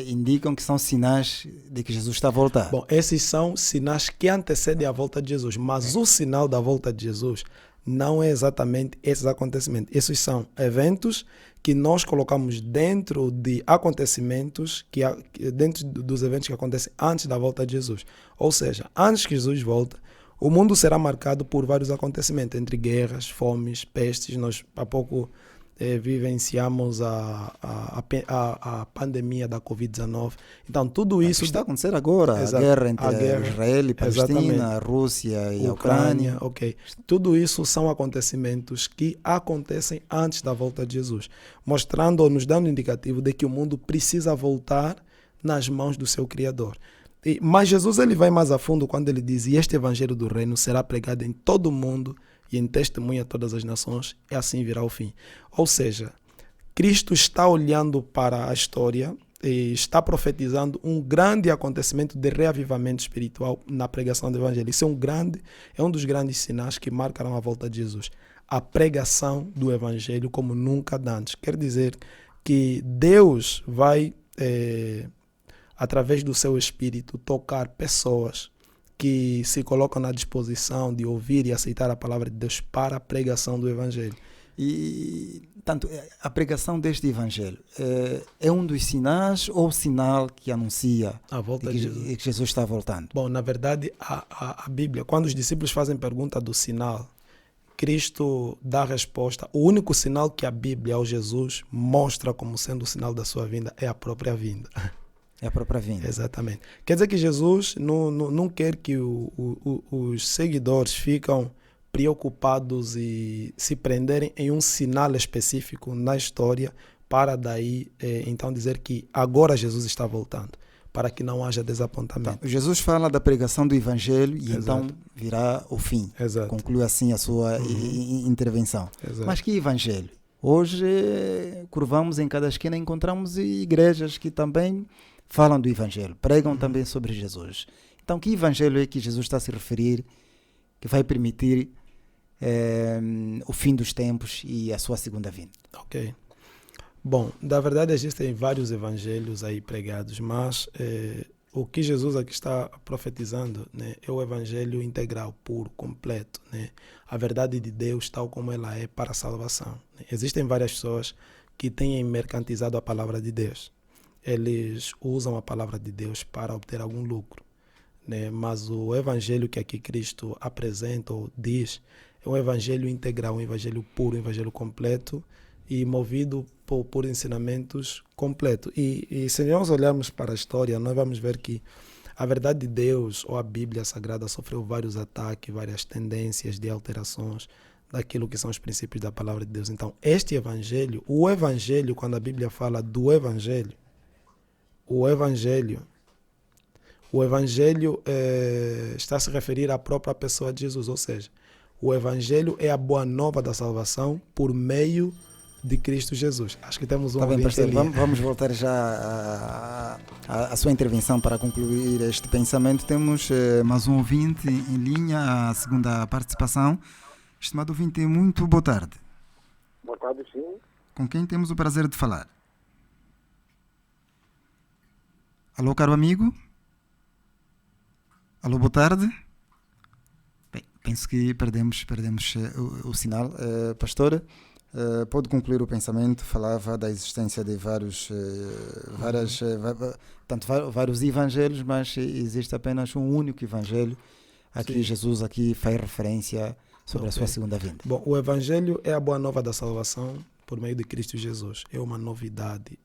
indicam que são sinais de que Jesus está a voltar. Bom, esses são sinais que antecedem a volta de Jesus, mas o sinal da volta de Jesus não é exatamente esses acontecimentos. Esses são eventos que nós colocamos dentro de acontecimentos, dentro dos eventos que acontecem antes da volta de Jesus. Ou seja, antes que Jesus volte, o mundo será marcado por vários acontecimentos, entre guerras, fomes, pestes. Nós há pouco vivenciamos a pandemia da Covid-19. Então, tudo isso... está a acontecer agora, Exato. A guerra entre Israel e Palestina, Exatamente. a Rússia e a Ucrânia. Ok. Tudo isso são acontecimentos que acontecem antes da volta de Jesus, mostrando ou nos dando indicativo de que o mundo precisa voltar nas mãos do seu Criador. Mas Jesus ele vai mais a fundo quando ele diz: e este evangelho do reino será pregado em todo o mundo e em testemunha a todas as nações, e assim virá o fim. Ou seja, Cristo está olhando para a história e está profetizando um grande acontecimento de reavivamento espiritual na pregação do evangelho. Isso é um dos grandes sinais que marcarão a volta de Jesus. A pregação do evangelho como nunca antes. Quer dizer que Deus vai... através do seu Espírito, tocar pessoas que se colocam na disposição de ouvir e aceitar a palavra de Deus para a pregação do Evangelho. E, tanto, a pregação deste Evangelho é um dos sinais ou sinal que anuncia a volta de Jesus. Que Jesus está voltando? Bom, na verdade, a Bíblia, quando os discípulos fazem pergunta do sinal, Cristo dá a resposta. O único sinal que a Bíblia ou Jesus mostra como sendo o sinal da sua vinda é a própria vinda. É a própria vinda. Exatamente. Quer dizer que Jesus não quer que os seguidores ficam preocupados e se prenderem em um sinal específico na história para daí então dizer que agora Jesus está voltando, para que não haja desapontamento. Então, Jesus fala da pregação do Evangelho e Exato. Então virá o fim. Exato. Conclui assim a sua intervenção. Exato. Mas que Evangelho? Hoje, curvamos em cada esquina, encontramos igrejas que também falam do Evangelho, pregam também sobre Jesus. Então, que Evangelho é que Jesus está a se referir que vai permitir o fim dos tempos e a sua segunda vinda. Ok. Bom, na verdade existem vários evangelhos aí pregados, mas o que Jesus aqui está profetizando, né, é o evangelho integral, puro, completo, né? A verdade de Deus tal como ela é para a salvação, né? Existem várias pessoas que têm mercantilizado a palavra de Deus. Eles usam a palavra de Deus para obter algum lucro, né? Mas o evangelho que aqui Cristo apresenta ou diz é um evangelho integral, um evangelho puro, um evangelho completo e movido por ensinamentos completos. E se nós olharmos para a história, nós vamos ver que a verdade de Deus ou a Bíblia Sagrada sofreu vários ataques, várias tendências de alterações daquilo que são os princípios da palavra de Deus. Então, este evangelho, o evangelho, quando a Bíblia fala do evangelho, o evangelho está a se referir à própria pessoa de Jesus, ou seja, o evangelho é a boa nova da salvação por meio de Cristo Jesus. Acho que temos um Tá bem, ouvinte pastor, ali. vamos voltar já à sua intervenção para concluir este pensamento. Temos mais um ouvinte em linha, a segunda participação. Estimado ouvinte, muito boa tarde. Boa tarde, sim. Com quem temos o prazer de falar? Alô, caro amigo? Alô, boa tarde? Bem, penso que perdemos o sinal. Pastora, pode concluir o pensamento. Falava da existência de vários evangelhos, mas existe apenas um único evangelho. Aqui Sim. Jesus aqui faz referência sobre a Ok. sua segunda vinda. Bom, o evangelho é a boa nova da salvação por meio de Cristo Jesus. É uma novidade.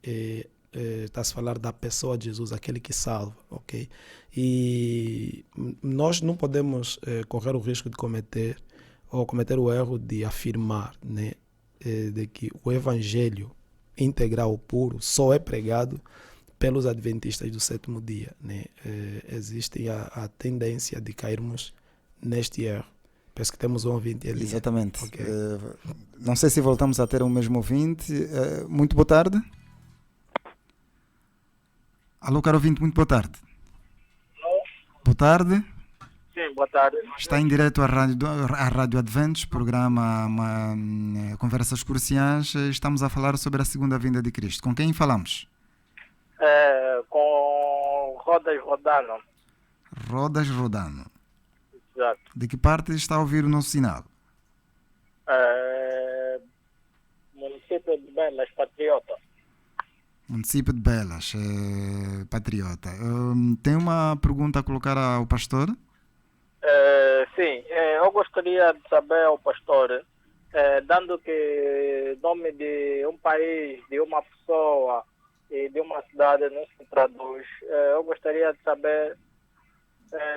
Está-se a falar da pessoa de Jesus, aquele que salva, ok? E nós não podemos correr o risco de cometer o erro de afirmar, né, de que o evangelho integral, puro, só é pregado pelos adventistas do sétimo dia, né? Existe a tendência de cairmos neste erro. Penso que temos um ouvinte ali. Exatamente. Ok. Não sei se voltamos a ter o mesmo ouvinte. Muito boa tarde. Alô, caro ouvinte, muito boa tarde. Boa tarde. Sim, boa tarde. Está em direto à Rádio Adventos, programa Conversas Cruciais. Estamos a falar sobre a segunda vinda de Cristo. Com quem falamos? Com Rodas Rodano. Rodas Rodano. Exato. De que parte está a ouvir o nosso sinal? Município de Belas, Patriota. Município de Belas, Patriota. Tem uma pergunta a colocar ao pastor? Sim, eu gostaria de saber ao pastor, dando que nome de um país, de uma pessoa e de uma cidade não se traduz, eu gostaria de saber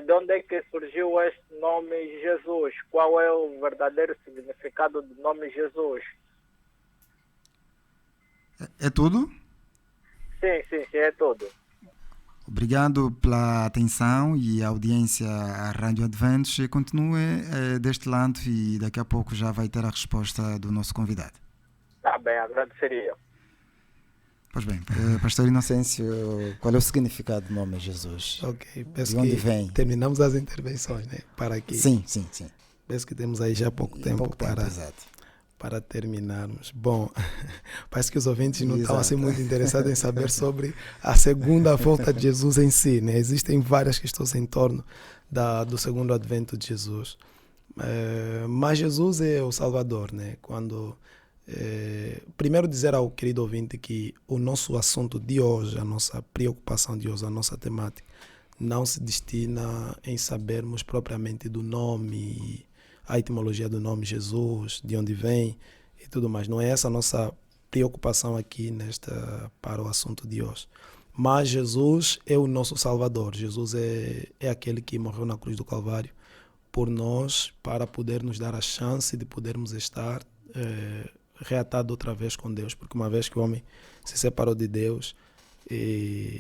de onde é que surgiu este nome Jesus, qual é o verdadeiro significado do nome Jesus. É tudo? Sim, é tudo. Obrigado pela atenção e audiência à Rádio Adventos. Continue deste lado e daqui a pouco já vai ter a resposta do nosso convidado. Tá bem, agradeceria. Pois bem, pastor Inocêncio, qual é o significado do nome Jesus? Ok, penso De onde que vem? terminamos as intervenções, né? Para aqui. Sim. Penso que temos aí já pouco tempo Exato. para terminarmos. Bom, parece que os ouvintes não estão Exato. assim muito interessados em saber sobre a segunda volta de Jesus em si, né? Existem várias questões em torno do segundo advento de Jesus. Mas Jesus é o Salvador, né? Primeiro dizer ao querido ouvinte que o nosso assunto de hoje, a nossa preocupação de hoje, a nossa temática, não se destina em sabermos propriamente do nome, a etimologia do nome Jesus, de onde vem e tudo mais. Não é essa a nossa preocupação aqui para o assunto de hoje. Mas Jesus é o nosso Salvador. Jesus é aquele que morreu na cruz do Calvário por nós, para poder nos dar a chance de podermos estar reatado outra vez com Deus. Porque uma vez que o homem se separou de Deus,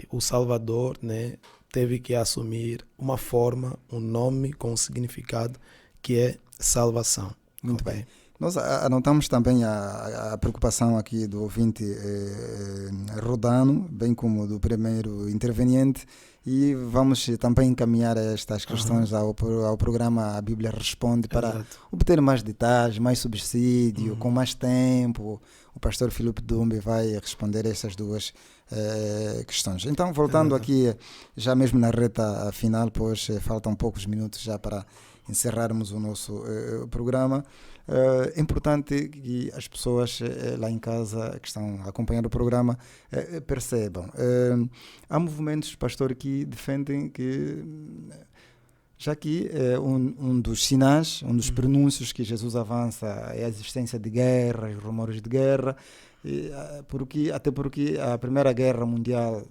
o Salvador, né, teve que assumir uma forma, um nome com um significado que é salvação. Muito Ok? bem. Nós anotamos também a preocupação aqui do ouvinte Rodano, bem como do primeiro interveniente, e vamos também encaminhar estas questões ao programa A Bíblia Responde para Exato. obter mais detalhes, mais subsídio, com mais tempo. O pastor Filipe Dumbe vai responder essas duas questões. Então, voltando aqui, já mesmo na reta final, pois faltam poucos minutos já para encerrarmos o nosso programa. É importante que as pessoas lá em casa que estão acompanhando o programa percebam. Há movimentos, pastor, que defendem que, já que um dos sinais, um dos prenúncios que Jesus avança é a existência de guerras, rumores de guerra, até porque a Primeira Guerra Mundial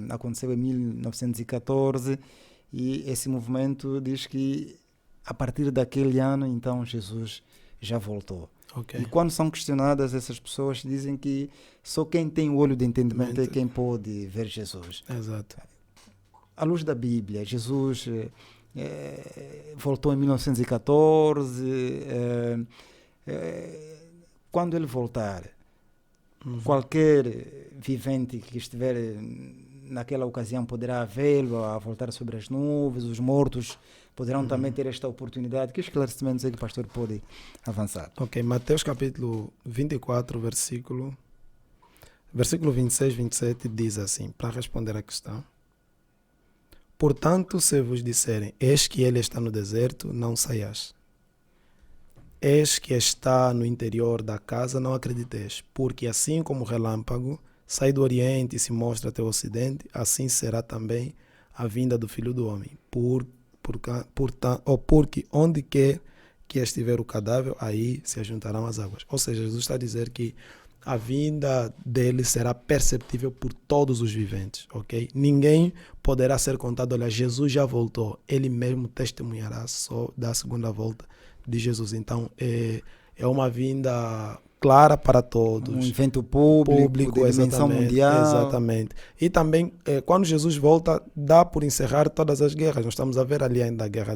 aconteceu em 1914 e esse movimento diz que a partir daquele ano, então, Jesus já voltou. Ok. E quando são questionadas, essas pessoas dizem que só quem tem o olho de entendimento é quem pode ver Jesus. Exato. À luz da Bíblia, Jesus voltou em 1914. Quando ele voltar, qualquer vivente que estiver naquela ocasião poderá vê-lo a voltar sobre as nuvens, os mortos poderão também ter esta oportunidade. Que esclarecimentos é que o pastor pode avançar? Ok, Mateus capítulo 24, versículo 26, 27 diz assim, para responder à questão: portanto, se vos disserem, eis que ele está no deserto, não saias. Eis que está no interior da casa, não acrediteis, porque assim como o relâmpago sai do oriente e se mostra até o ocidente, assim será também a vinda do Filho do Homem. Porque onde quer que estiver o cadáver, aí se ajuntarão as águas. Ou seja, Jesus está a dizer que a vinda dele será perceptível por todos os viventes, ok? Ninguém poderá ser contado, olha, Jesus já voltou. Ele mesmo testemunhará só da segunda volta de Jesus. Então, é uma vinda clara para todos. Um evento público de dimensão mundial. Exatamente. E também, quando Jesus volta, dá por encerrar todas as guerras. Nós estamos a ver ali ainda a guerra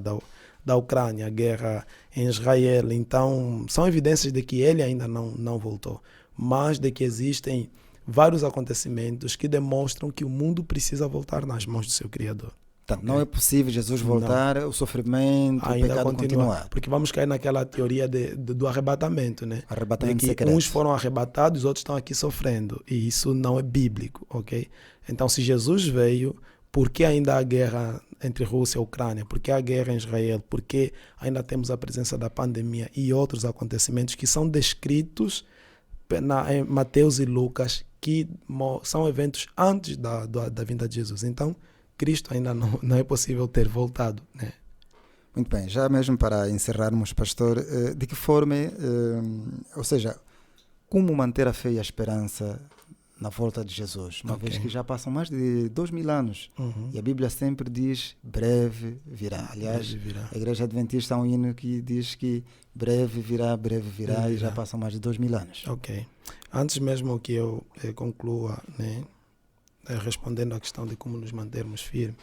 da Ucrânia, a guerra em Israel. Então, são evidências de que ele ainda não voltou, mas de que existem vários acontecimentos que demonstram que o mundo precisa voltar nas mãos do seu Criador. Então, não é possível Jesus voltar, o sofrimento, ainda o pecado continuar. Porque vamos cair naquela teoria do arrebatamento, né? Arrebatamento de que secreto. uns foram arrebatados, os outros estão aqui sofrendo. E isso não é bíblico, ok? Então, se Jesus veio, por que ainda há guerra entre Rússia e Ucrânia? Por que há guerra em Israel? Por que ainda temos a presença da pandemia e outros acontecimentos que são descritos em Mateus e Lucas, que são eventos antes da vinda de Jesus? Então, Cristo ainda não é possível ter voltado, né? Muito bem, já mesmo para encerrarmos, pastor, de que forma, ou seja, como manter a fé e a esperança na volta de Jesus, uma vez que já passam mais de 2000 anos e a Bíblia sempre diz breve virá. Aliás, Breve virá. a Igreja Adventista há um hino que diz que breve virá, e já passam mais de 2000 anos. Ok. Antes mesmo que eu conclua, né, respondendo à questão de como nos mantermos firmes,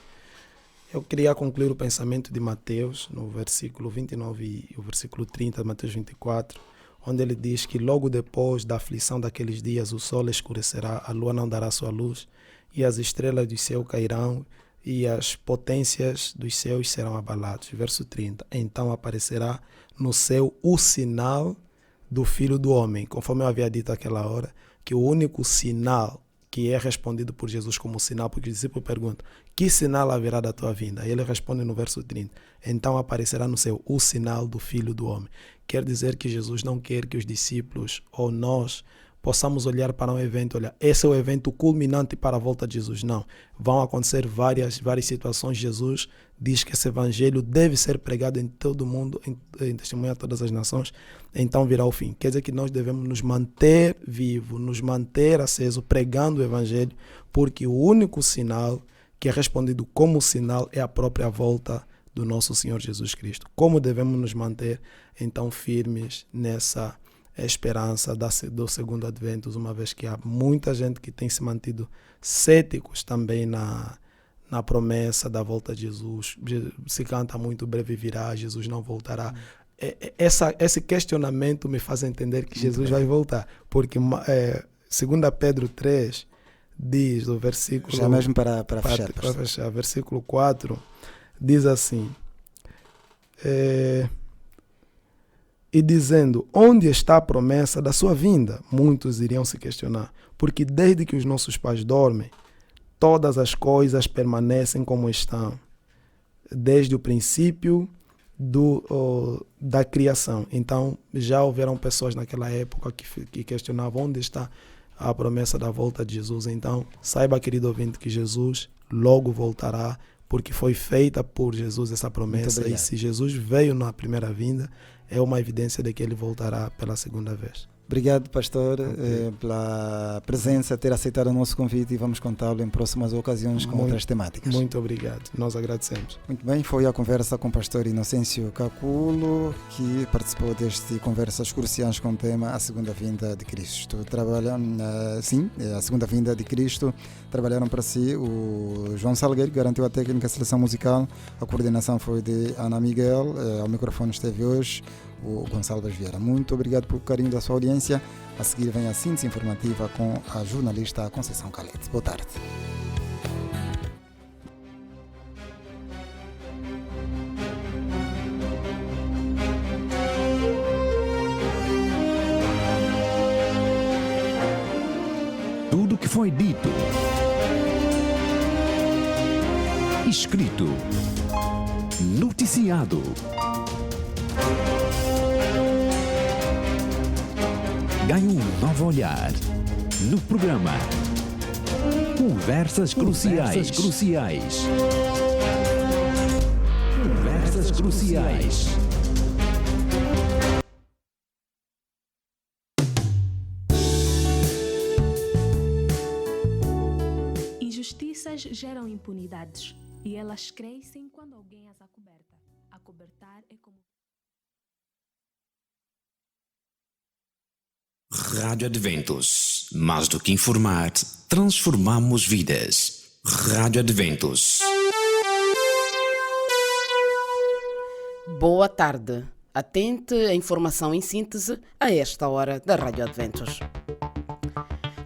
eu queria concluir o pensamento de Mateus, no versículo 29 e o versículo 30 de Mateus 24, onde ele diz que logo depois da aflição daqueles dias o sol escurecerá, a lua não dará sua luz, e as estrelas do céu cairão, e as potências dos céus serão abaladas. Verso 30. Então aparecerá no céu o sinal do Filho do Homem. Conforme eu havia dito àquela hora, que o único sinal que é respondido por Jesus como sinal, porque o discípulo pergunta, que sinal haverá da tua vinda? E ele responde no verso 30, então aparecerá no céu o sinal do Filho do Homem. Quer dizer que Jesus não quer que os discípulos ou nós possamos olhar para um evento, olha, esse é o evento culminante para a volta de Jesus. Não, vão acontecer várias situações. Jesus diz que esse evangelho deve ser pregado em todo o mundo, em testemunho a todas as nações, então virá o fim. Quer dizer que nós devemos nos manter vivos, nos manter acesos, pregando o evangelho, porque o único sinal que é respondido como sinal é a própria volta do nosso Senhor Jesus Cristo. Como devemos nos manter, então, firmes nessa esperança do segundo advento, uma vez que há muita gente que tem se mantido céticos também na promessa da volta de Jesus. Se canta muito, breve virá, Jesus não voltará. esse questionamento me faz entender que Jesus vai voltar. Porque 2 Pedro 3 diz, o versículo... Já mesmo para fechar. Para fechar, versículo 4, diz assim... E dizendo, onde está a promessa da sua vinda? Muitos iriam se questionar. Porque desde que os nossos pais dormem, todas as coisas permanecem como estão. Desde o princípio da criação. Então, já houveram pessoas naquela época que questionavam onde está a promessa da volta de Jesus. Então, saiba, querido ouvinte, que Jesus logo voltará, porque foi feita por Jesus essa promessa. E se Jesus veio na primeira vinda, é uma evidência de que ele voltará pela segunda vez. Obrigado, pastor, pela presença, ter aceitado o nosso convite, e vamos contá-lo em próximas ocasiões com outras temáticas. Muito obrigado, nós agradecemos. Muito bem, foi a conversa com o pastor Inocêncio Caculo, que participou deste Conversas Cruciais com o tema A Segunda Vinda de Cristo. A Segunda Vinda de Cristo. Trabalharam para si o João Salgueiro, que garantiu a técnica, a seleção musical, a coordenação foi de Ana Miguel, ao microfone esteve hoje o Gonçalo Vieira. Muito obrigado pelo carinho da sua audiência. A seguir vem a síntese informativa com a jornalista Conceição Calete. Boa tarde. Tudo que foi dito, escrito, noticiado, ganhe um novo olhar no programa Conversas Cruciais. Conversas Cruciais. Injustiças geram impunidades e elas crescem quando alguém as acoberta. Acobertar é como... Rádio Adventos. Mais do que informar, transformamos vidas. Rádio Adventos. Boa tarde. Atente a informação em síntese a esta hora da Rádio Adventos.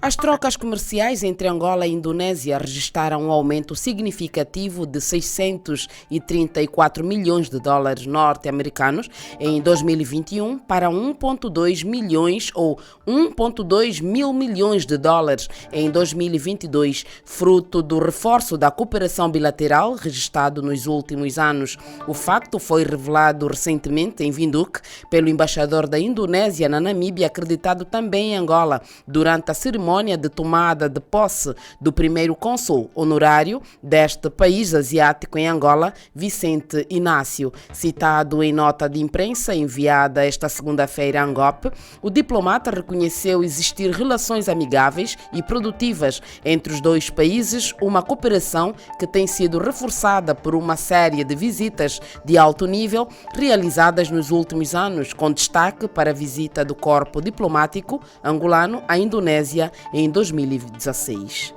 As trocas comerciais entre Angola e Indonésia registraram um aumento significativo de 634 milhões de dólares norte-americanos em 2021 para 1,2 milhões ou 1,2 mil milhões de dólares em 2022, fruto do reforço da cooperação bilateral registrado nos últimos anos. O facto foi revelado recentemente em Windhoek pelo embaixador da Indonésia na Namíbia, acreditado também em Angola, durante a cerimônia de tomada de posse do primeiro cônsul honorário deste país asiático em Angola, Vicente Inácio. Citado em nota de imprensa enviada esta segunda-feira à Angope, o diplomata reconheceu existir relações amigáveis e produtivas entre os dois países, uma cooperação que tem sido reforçada por uma série de visitas de alto nível realizadas nos últimos anos, com destaque para a visita do corpo diplomático angolano à Indonésia em 2016.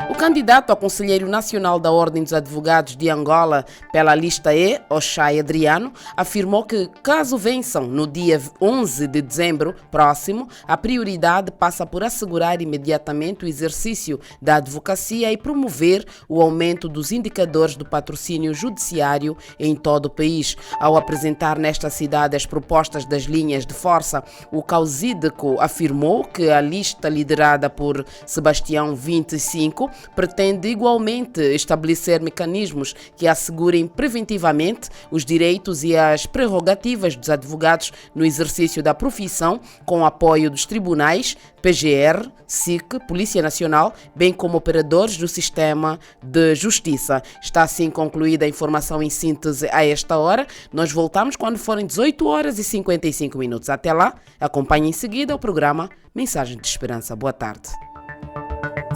O candidato a conselheiro nacional da Ordem dos Advogados de Angola pela lista E, Oxai Adriano, afirmou que, caso vençam no dia 11 de dezembro próximo, a prioridade passa por assegurar imediatamente o exercício da advocacia e promover o aumento dos indicadores do patrocínio judiciário em todo o país. Ao apresentar nesta cidade as propostas das linhas de força, o causídico afirmou que a lista liderada por Sebastião 25 pretende igualmente estabelecer mecanismos que assegurem preventivamente os direitos e as prerrogativas dos advogados no exercício da profissão, com o apoio dos tribunais, PGR, SIC, Polícia Nacional, bem como operadores do sistema de justiça. Está assim concluída a informação em síntese a esta hora. Nós voltamos quando forem 18 horas e 55 minutos. Até lá, acompanhe em seguida o programa Mensagem de Esperança. Boa tarde.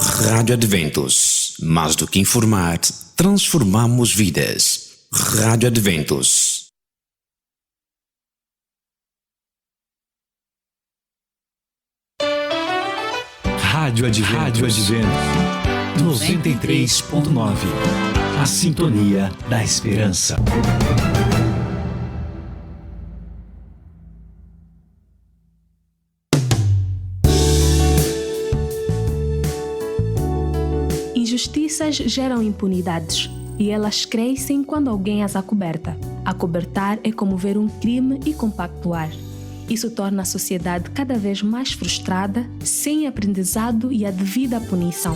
Rádio Adventos. Mais do que informar, transformamos vidas. Rádio Adventos. Rádio Adventos 93.9. A sintonia da esperança. injustiças geram impunidades e elas crescem quando alguém as acoberta. Acobertar é como ver um crime e compactuar. Isso torna a sociedade cada vez mais frustrada, sem aprendizado e a devida punição.